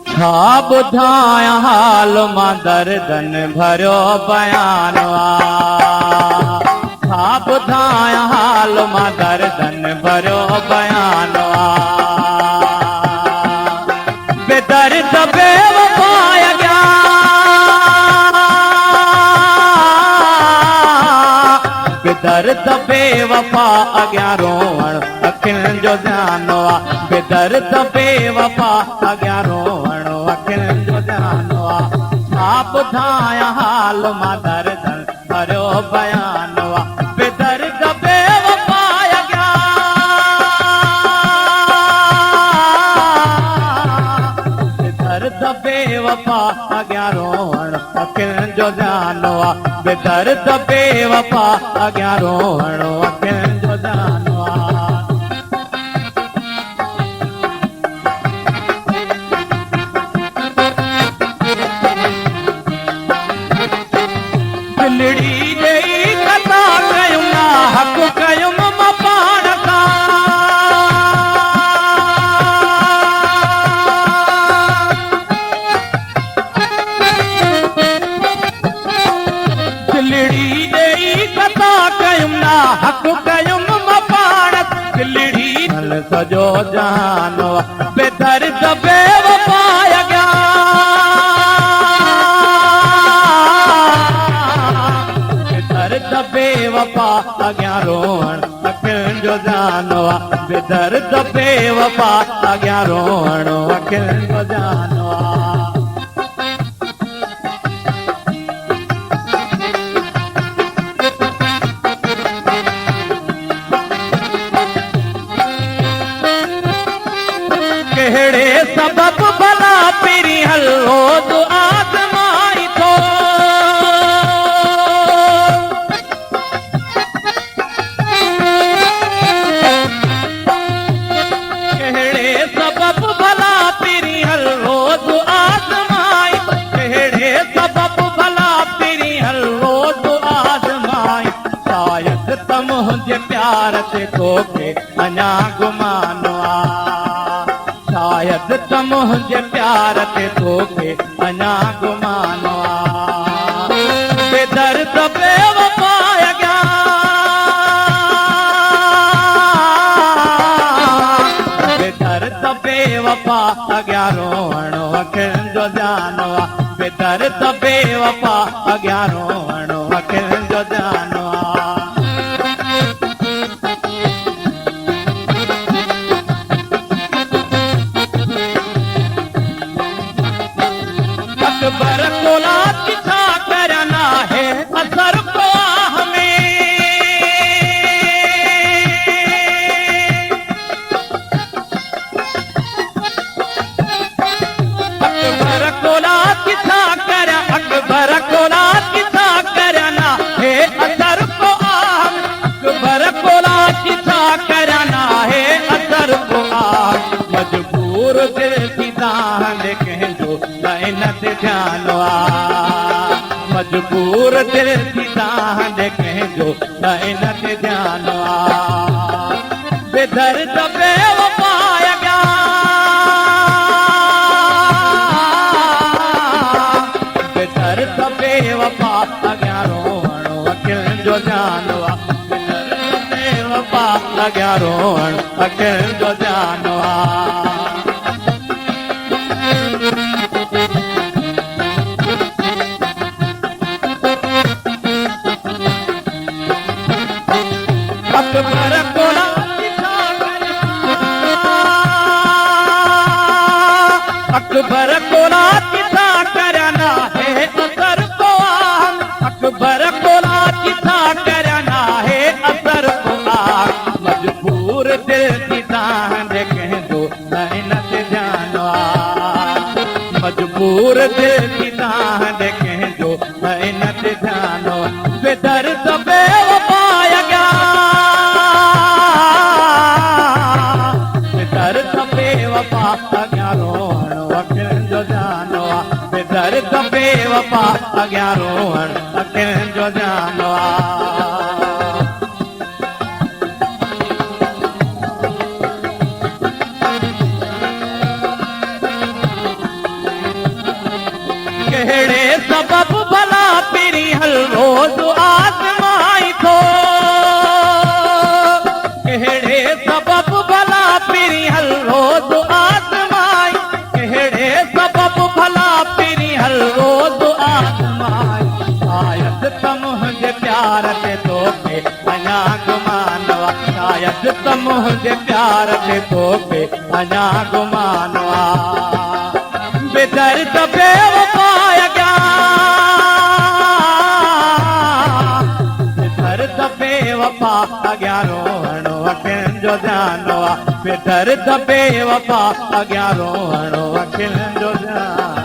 छा ॿुधाया हाल मां दर्दन भरियो बयानवा। छा ॿुधाया हाल मां दर्दन भरियो बयानवा। बेदर्द बेवफा अॻियां बेदर्द बेवफा अॻियां रोअण अखियुनि जो ध्यानु आहे। बेदर्द बेवफा अॻियां रोअण अखियुनि जो ध्यानु आहे। छा ॿुधाया हाल मां दर्दन भरियो बयानु आहे। बेदर्द बेवफा अॻियां बेदर्द बेवफा अॻियां रोअण अखियुनि जो ध्यानु आहे। बेदर्द बेवफा अॻियां रोअण अखियुनि जो ध्यानु आहे। दिलड़ी ॾेई कथा कयूं ना हक़ कयूं मां पाण सां। दिलड़ी ॾेई कथा कयूं ना हक़ कयूं मां पाण। दिलड़ी हल सॼो जहान बेदर्द बेवफा अॻियां बेदर्द बेवफा अॻियां रोअण अखियुनि जो ध्यानु आहे। बेदर्द बेवफा अॻियां रोअण अखियुनि जो ध्यानु आहे। कहिड़े सबब भला पिरी हलो तूं आज़माई थो। कहिड़े सबब भला पिरी हलो तूं आज़माई। कहिड़े सबब भला पिरी हलो तूं आज़माई। शायदि त मुंहिंजे प्यार ते तोखे अञा गुमानो आहे। शायदि त मुंहिंजे प्यार ते तोखे अञा गुमानो आहे। बेदर्द बेवफा अॻियां बेदर्द बेवफा अॻियां रोअण अखियुनि जो ध्यानु आहे। बेदर्द बेवफा अॻियां रोअण अखियुनि जो ध्यानु आहे। अकबर कोला किथा करना है असर को हमें। अकबर कोला किथा कर अकबर कोला किथा करना है असर को अकबर कोला किथा करना है असर को मजबूर दिल की दान कंहिंजो लाइनत ध्यानु आहे। मजबूर दिल की दान कंहिंजो लाइनत ध्यानु आहे। बेदर्द बेवफा अॻियां बेदर्द बेवफा अॻियां रोअण अखियुनि जो ध्यानु आहे। बेदर्द बेवफा अॻियां रोअण अखियुनि जो ध्यानु आहे। अकबर कोला किथा अकबर कोला किथा करना है असर को अकबर कोला किथा करना है असर को मजबूर दिल की दान कंहिंजो लाइनत ध्यानु आहे। मजबूर दिल की दान कंहिंजो लाइनत ध्यानु आहे। बेदर्द बेवफा अॻियां बेदर्द बेवफा अॻियां रोअण अखियुनि जो ध्यानु आहे। बेदर्द बेवफा अॻियां रोअण अखियुनि जो ध्यानु आहे। रोज़ आज़माई थो कहिड़े सबब भला पिरी हल रोज़ आज़माई कहिड़े सबब भला पिरी हल रोज़ आज़माई शायद त मुंहिंजे प्यार ते तोखे अञा गुमान आ शायद त मुंहिंजे प्यार ते तोखे अञा गुमान आ बेदर्द बेवफा अॻियां बेदर्द बेवफा अॻियां रोअणो अखियुनि जो ध्यानु आ बेदर्द बेवफा अॻियां रोअणो अखियुनि जो ध्यानु